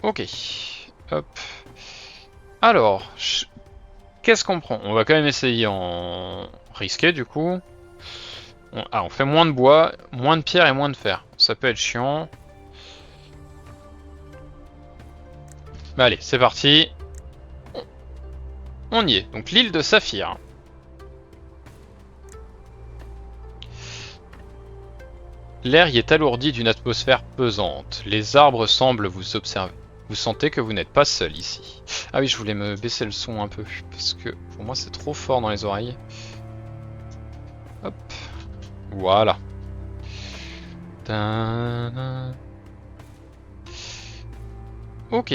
Ok. Hop. Alors, qu'est-ce qu'on prend? On va quand même essayer en risqué du coup. On fait moins de bois, moins de pierre et moins de fer. Ça peut être chiant. Bah allez, c'est parti. On y est. Donc l'île de Saphir. L'air y est alourdi d'une atmosphère pesante. Les arbres semblent vous observer. Vous sentez que vous n'êtes pas seul ici. Ah oui, je voulais me baisser le son un peu, parce que pour moi c'est trop fort dans les oreilles. Hop. Voilà. Ok.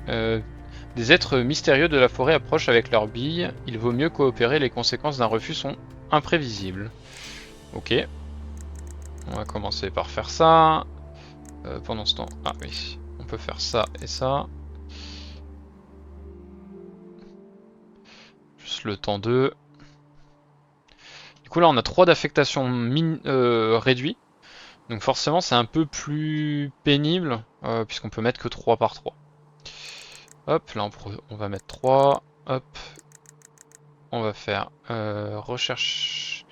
Des êtres mystérieux de la forêt approchent avec leurs billes. Il vaut mieux coopérer, les conséquences d'un refus sont imprévisibles. Ok. On va commencer par faire ça. Pendant ce temps... Ah oui. On peut faire ça et ça. Juste le temps de... Du coup là on a 3 d'affectation réduit. Donc forcément c'est un peu plus pénible. Puisqu'on peut mettre que 3 par 3. Hop, là on va mettre 3. Hop. On va faire recherche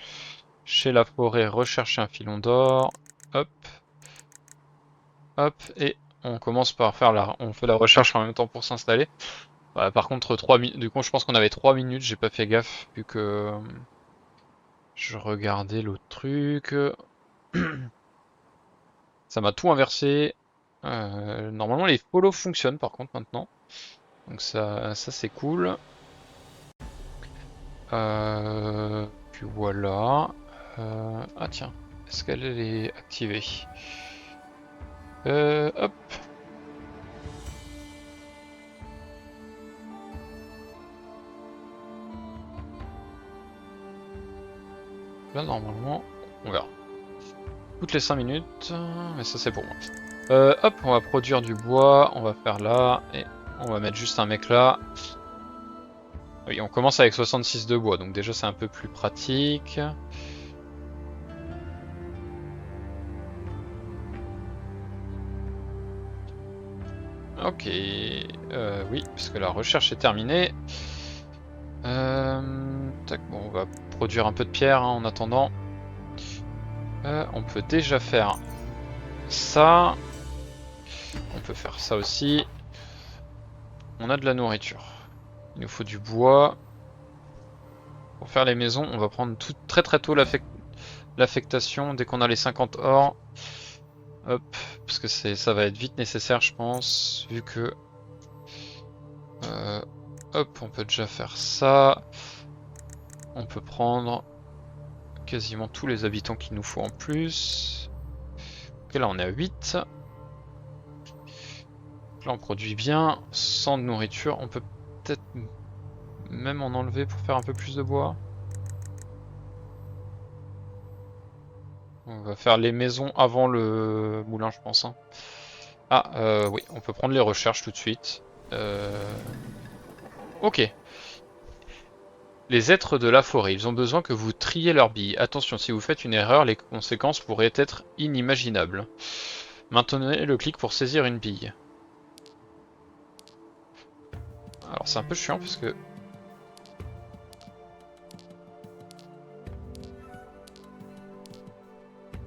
chez la forêt, rechercher un filon d'or. Hop. Hop. Et on commence par faire on fait la recherche en même temps pour s'installer. Par contre 3 minutes. Du coup je pense qu'on avait 3 minutes, j'ai pas fait gaffe vu que je regardais l'autre truc. Ça m'a tout inversé. Normalement les follow fonctionnent par contre maintenant. Donc ça c'est cool. Puis voilà. Ah tiens, est-ce qu'elle est activée? Hop. Là normalement, on verra. Toutes les 5 minutes, mais ça c'est pour moi. Hop, on va produire du bois, on va faire là, et on va mettre juste un mec là. Oui, on commence avec 66 de bois, donc déjà c'est un peu plus pratique. Ok, oui, parce que la recherche est terminée. Tac, bon, on va produire un peu de pierre hein, en attendant. On peut déjà faire ça. On peut faire ça aussi. On a de la nourriture. Il nous faut du bois. Pour faire les maisons, on va prendre très très tôt l'affectation dès qu'on a les 50 or. Hop, parce que ça va être vite nécessaire je pense, vu que... hop, on peut déjà faire ça. On peut prendre quasiment tous les habitants qu'il nous faut en plus. Ok, là on est à 8. Là on produit bien, sans de nourriture. On peut peut-être même en enlever pour faire un peu plus de bois. On va faire les maisons avant le moulin je pense. Hein. Ah oui, on peut prendre les recherches tout de suite. Ok. Les êtres de la forêt, ils ont besoin que vous triez leurs billes. Attention, si vous faites une erreur, les conséquences pourraient être inimaginables. Maintenez le clic pour saisir une bille. Alors c'est un peu chiant parce que...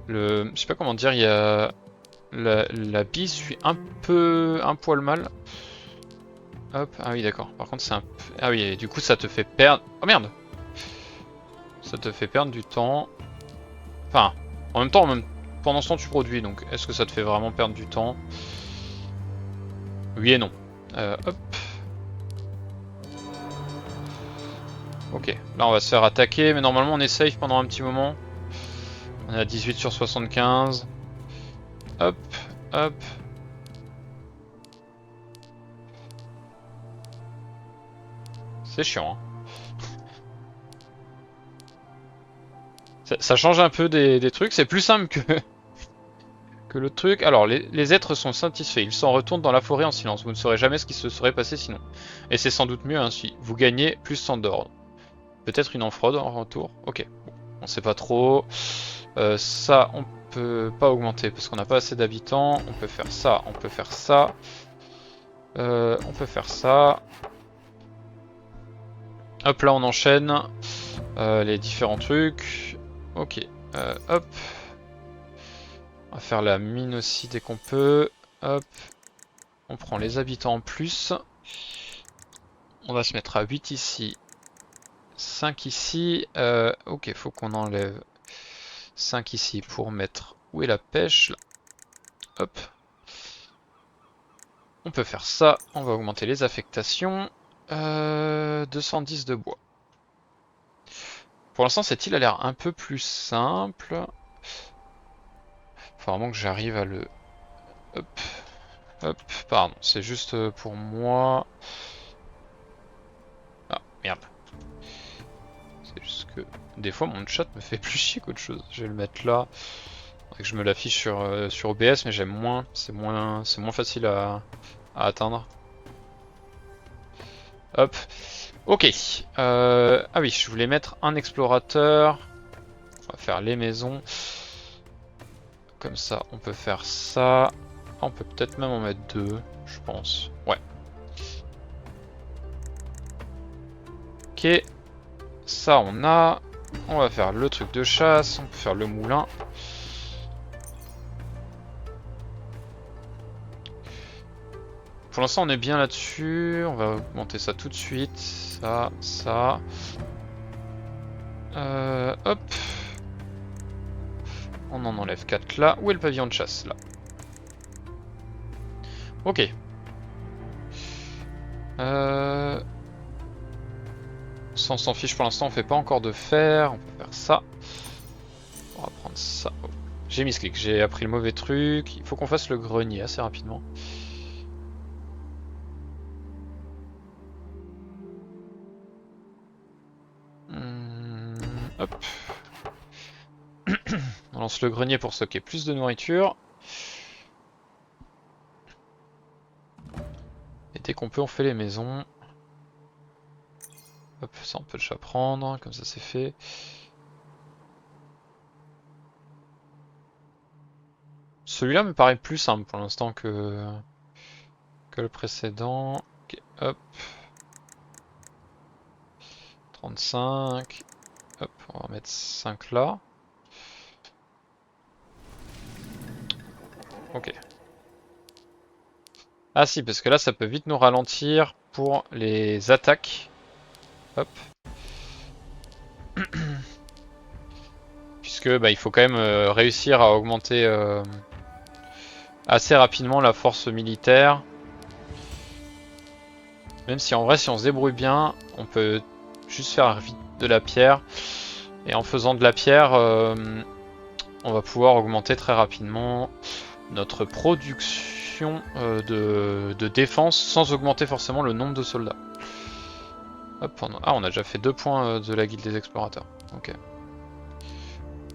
Je sais pas comment dire, il y a... La bille suit un poil mal. Hop, ah oui d'accord. Par contre c'est un... Ah oui, et du coup ça te fait perdre... Oh merde! Ça te fait perdre du temps. Enfin, en même temps, pendant ce temps tu produis, donc est-ce que ça te fait vraiment perdre du temps? Oui et non. Hop. Ok, là on va se faire attaquer, mais normalement on est safe pendant un petit moment. On est à 18 sur 75. Hop, hop. C'est chiant. Hein. Ça change un peu des trucs, c'est plus simple que l'autre truc. Alors, les êtres sont satisfaits, ils s'en retournent dans la forêt en silence. Vous ne saurez jamais ce qui se serait passé sinon. Et c'est sans doute mieux ainsi. Vous gagnez plus 100 d'ordre. Peut-être une enfraude en retour. Ok, bon, on sait pas trop. Ça, peut pas augmenter parce qu'on n'a pas assez d'habitants. On peut faire ça, on peut faire ça. On peut faire ça. Hop, là on enchaîne les différents trucs. Ok, hop. On va faire la mine aussi dès qu'on peut. Hop. On prend les habitants en plus. On va se mettre à 8 ici. 5 ici. Ok, faut qu'on enlève 5 ici pour mettre... Où est la pêche là. Hop. On peut faire ça. On va augmenter les affectations. 210 de bois. Pour l'instant, cette île a l'air un peu plus simple. Faut vraiment que j'arrive à le... Hop. Hop. Pardon, c'est juste pour moi. Ah, merde. C'est juste que des fois mon chat me fait plus chier qu'autre chose. Je vais le mettre là. Faudrait que je me l'affiche sur OBS, mais j'aime moins. C'est moins facile à atteindre. Hop. Ok. Ah oui, je voulais mettre un explorateur. On va faire les maisons. Comme ça, on peut faire ça. On peut peut-être même en mettre 2, je pense. Ouais. Ok. Ça, on a. On va faire le truc de chasse. On peut faire le moulin. Pour l'instant, on est bien là-dessus. On va augmenter ça tout de suite. Ça, ça. Hop. On en enlève 4 là. Où est le pavillon de chasse là? Ok. Ça, on s'en fiche pour l'instant, on fait pas encore de fer. On peut faire ça. On va prendre ça. Oh. J'ai mis ce clic, j'ai appris le mauvais truc. Il faut qu'on fasse le grenier assez rapidement. Hop. On lance le grenier pour stocker plus de nourriture. Et dès qu'on peut, on fait les maisons. Hop, ça on peut déjà prendre, comme ça c'est fait. Celui-là me paraît plus simple pour l'instant que le précédent. Ok, hop. 35. Hop, on va mettre 5 là. Ok. Ah si, parce que là ça peut vite nous ralentir pour les attaques. Hop. Puisque bah, il faut quand même réussir à augmenter assez rapidement la force militaire. Même si en vrai, si on se débrouille bien, on peut juste faire vite de la pierre. Et en faisant de la pierre, on va pouvoir augmenter très rapidement notre production de défense sans augmenter forcément le nombre de soldats. Hop, on a déjà fait 2 points de la guilde des explorateurs. Ok.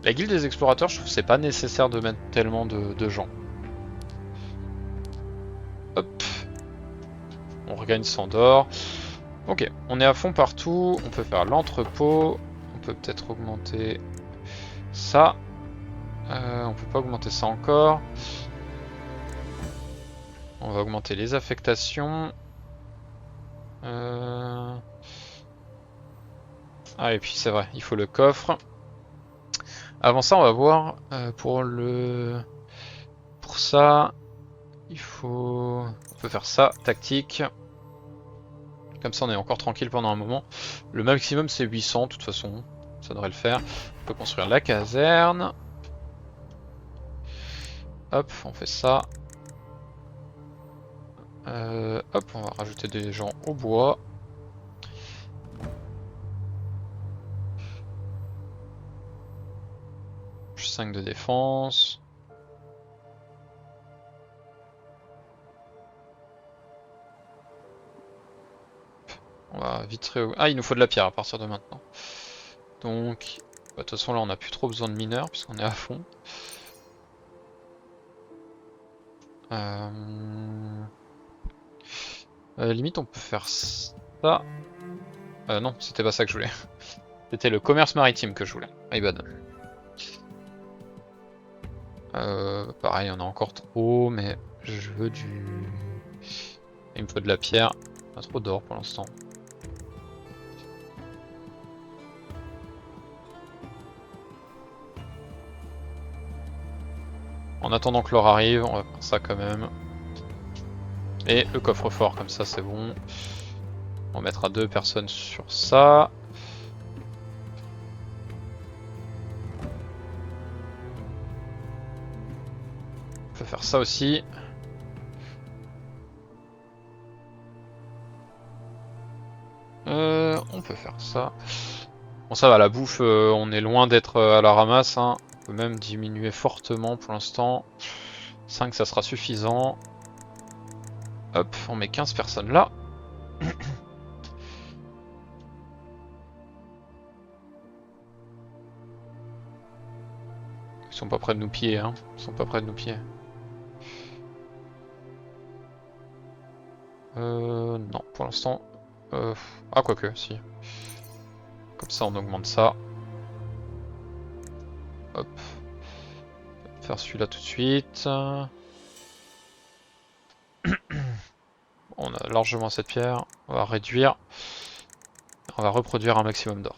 La guilde des explorateurs, je trouve que c'est pas nécessaire de mettre tellement de gens. Hop. On regagne 100 d'or. Ok, on est à fond partout. On peut faire l'entrepôt. On peut peut-être augmenter ça. On peut pas augmenter ça encore. On va augmenter les affectations. Ah et puis c'est vrai, il faut le coffre. Avant ça, on va voir pour ça, il faut... On peut faire ça, tactique. Comme ça, on est encore tranquille pendant un moment. Le maximum, c'est 800, de toute façon. Ça devrait le faire. On peut construire la caserne. Hop, on fait ça. Hop, on va rajouter des gens au bois. Plus 5 de défense. On va vite Ah, il nous faut de la pierre à partir de maintenant. Donc, bah, de toute façon là on n'a plus trop besoin de mineurs puisqu'on est à fond. Limite on peut faire ça. Non, c'était pas ça que je voulais. C'était le commerce maritime que je voulais. My bad. Pareil, on a encore trop, mais je veux du... Il me faut de la pierre. Pas trop d'or pour l'instant. En attendant que l'or arrive, on va faire ça quand même. Et le coffre-fort, comme ça c'est bon. On mettra 2 personnes sur ça. On peut faire ça aussi. On peut faire ça. Bon ça va, la bouffe, on est loin d'être à la ramasse. Hein. On peut même diminuer fortement pour l'instant. 5 ça sera suffisant. Hop, on met 15 personnes là. Ils sont pas près de nous piller, hein. Ils sont pas près de nous piller. Non, pour l'instant... Ah, quoique, si. Comme ça, on augmente ça. Hop. Faire celui-là tout de suite. On a largement cette pierre. On va réduire. On va reproduire un maximum d'or.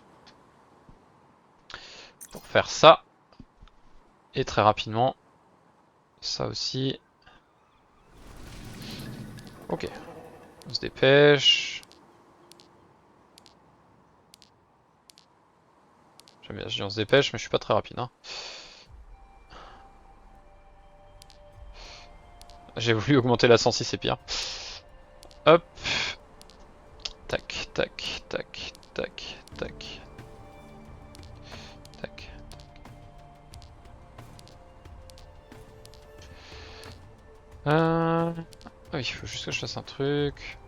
Pour faire ça. Et très rapidement. Ça aussi. Ok. On se dépêche. J'aime bien, je dis on se dépêche, mais je suis pas très rapide. Hein. J'ai voulu augmenter la 106, c'est pire. Hop. Tac, tac, tac, tac, tac. Tac. Ah oui, il faut juste que je fasse un truc.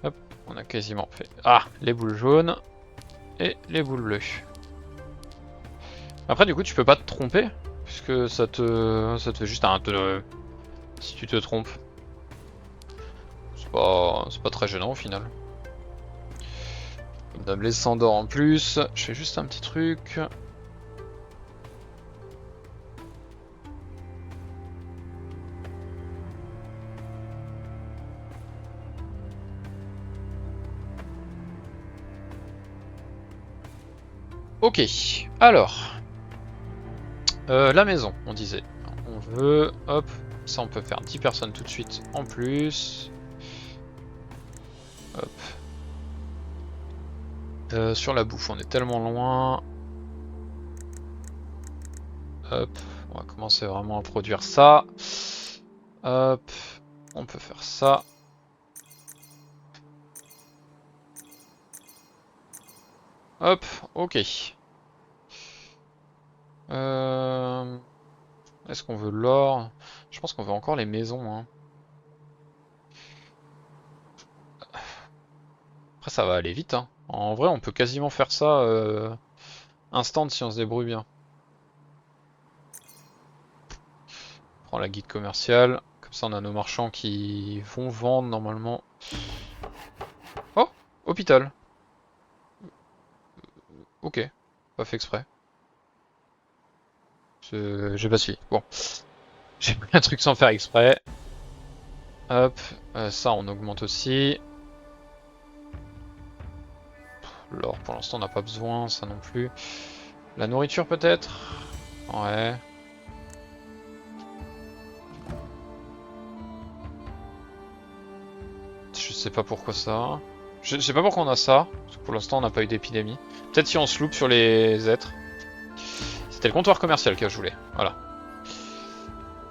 Hop, on a quasiment fait. Ah, les boules jaunes et les boules bleues. Après, du coup, tu peux pas te tromper, puisque ça te fait juste un... si tu te trompes. C'est pas très gênant au final. Dame les 100 d'or en plus. Je fais juste un petit truc. Ok, alors. La maison, on disait. On veut, hop, ça on peut faire 10 personnes tout de suite en plus. Hop. Sur la bouffe, on est tellement loin. Hop, on va commencer vraiment à produire ça. Hop, on peut faire ça. Hop, ok. Est-ce qu'on veut l'or? Je pense qu'on veut encore les maisons. Hein. Après ça va aller vite. Hein. En vrai on peut quasiment faire ça instant si on se débrouille bien. On prend la guide commerciale. Comme ça on a nos marchands qui vont vendre normalement. Oh, hôpital. Ok, pas fait exprès. J'ai pas suivi. Bon. J'ai pris un truc sans faire exprès. Hop, ça on augmente aussi. L'or pour l'instant on n'a pas besoin, ça non plus. La nourriture peut-être? Ouais. Je sais pas pourquoi ça. Je sais pas pourquoi on a ça. Parce que pour l'instant on n'a pas eu d'épidémie. Peut-être si on se loupe sur les êtres. C'était le comptoir commercial que je voulais. Voilà.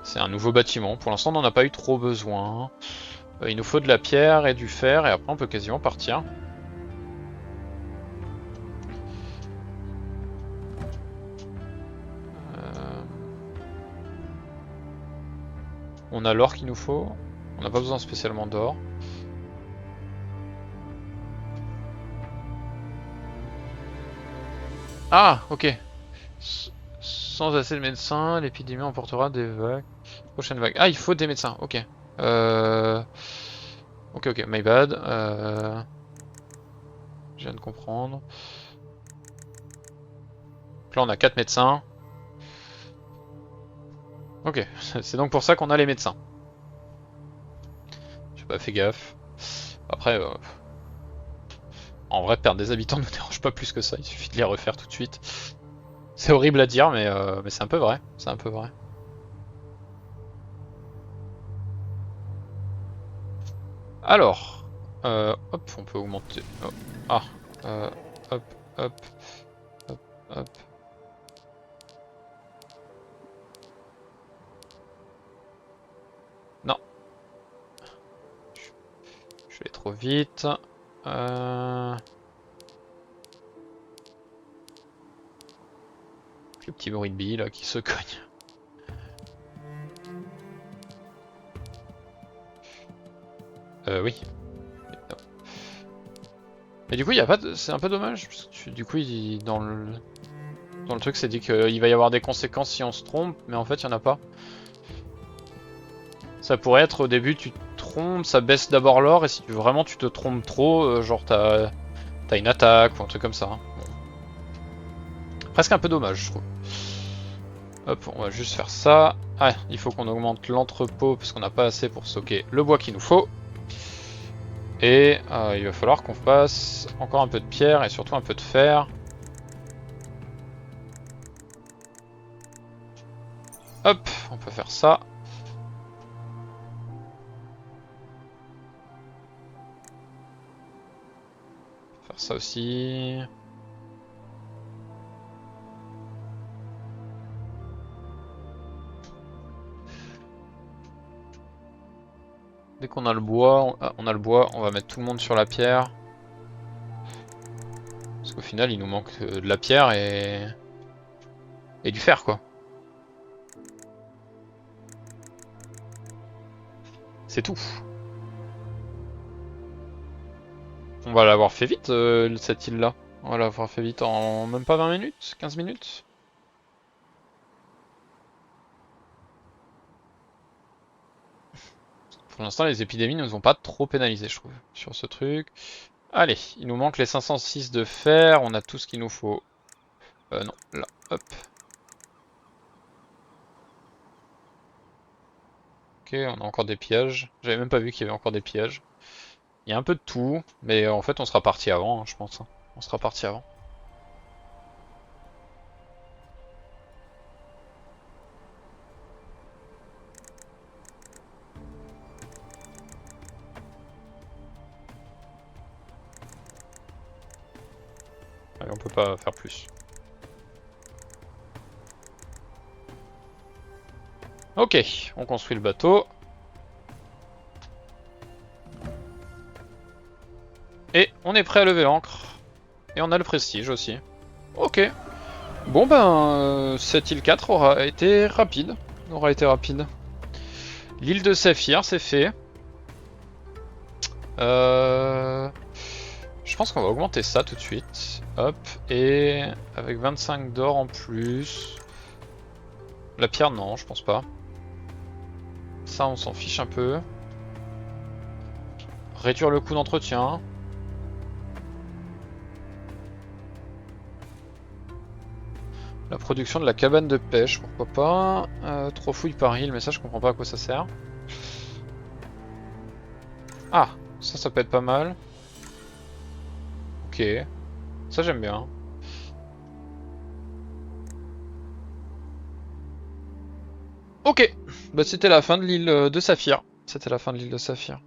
C'est un nouveau bâtiment. Pour l'instant on n'en a pas eu trop besoin. Il nous faut de la pierre et du fer et après on peut quasiment partir. On a l'or qu'il nous faut. On n'a pas besoin spécialement d'or. Ah, ok. Sans assez de médecins, l'épidémie emportera des vagues. Prochaine vague. Ah, il faut des médecins, ok. Ok, my bad. Je viens de comprendre. Donc là on a 4 médecins. Ok, c'est donc pour ça qu'on a les médecins. J'ai pas fait gaffe. Après, en vrai, perdre des habitants ne me dérange pas plus que ça. Il suffit de les refaire tout de suite. C'est horrible à dire, mais c'est un peu vrai. C'est un peu vrai. Alors, hop, on peut augmenter. Oh, ah, hop, hop, hop, hop. Non, je vais trop vite. Le petit bruit de bille là qui se cogne. Oui. Mais du coup, il y a pas de... c'est un peu dommage. Parce que du coup, dans le truc, c'est dit qu'il va y avoir des conséquences si on se trompe, mais en fait, il n'y en a pas. Ça pourrait être au début, tu te trompes, ça baisse d'abord l'or, et si vraiment tu te trompes trop, genre t'as une attaque ou un truc comme ça. Bon. Presque un peu dommage, je trouve. Hop, on va juste faire ça. Ah, il faut qu'on augmente l'entrepôt parce qu'on n'a pas assez pour stocker le bois qu'il nous faut. Et il va falloir qu'on fasse encore un peu de pierre et surtout un peu de fer. Hop, on peut faire ça. Faire ça aussi. Dès qu'on a le bois, on a le bois, on va mettre tout le monde sur la pierre. Parce qu'au final, il nous manque de la pierre et du fer, quoi. C'est tout. On va l'avoir fait vite, cette île-là. On va l'avoir fait vite en même pas 20 minutes, 15 minutes. Pour l'instant, les épidémies ne nous ont pas trop pénalisé, je trouve, sur ce truc. Allez, il nous manque les 506 de fer, on a tout ce qu'il nous faut. Non, là, hop. Ok, on a encore des pillages. J'avais même pas vu qu'il y avait encore des pillages. Il y a un peu de tout, mais en fait on sera parti avant, hein, je pense. On sera parti avant. Allez, on peut pas faire plus. Ok, on construit le bateau. Et on est prêt à lever l'ancre. Et on a le prestige aussi. Ok. Bon ben, cette île 4 aura été rapide. L'île de Saphir, c'est fait. Je pense qu'on va augmenter ça tout de suite. Hop. Et avec 25 d'or en plus. La pierre, non, je pense pas. Ça, on s'en fiche un peu. Réduire le coût d'entretien. La production de la cabane de pêche, pourquoi pas. 3 fouilles par île, mais ça je comprends pas à quoi ça sert. Ah, ça peut être pas mal. Ok, ça j'aime bien. Ok, bah c'était la fin de l'île de Saphir. C'était la fin de l'île de Saphir.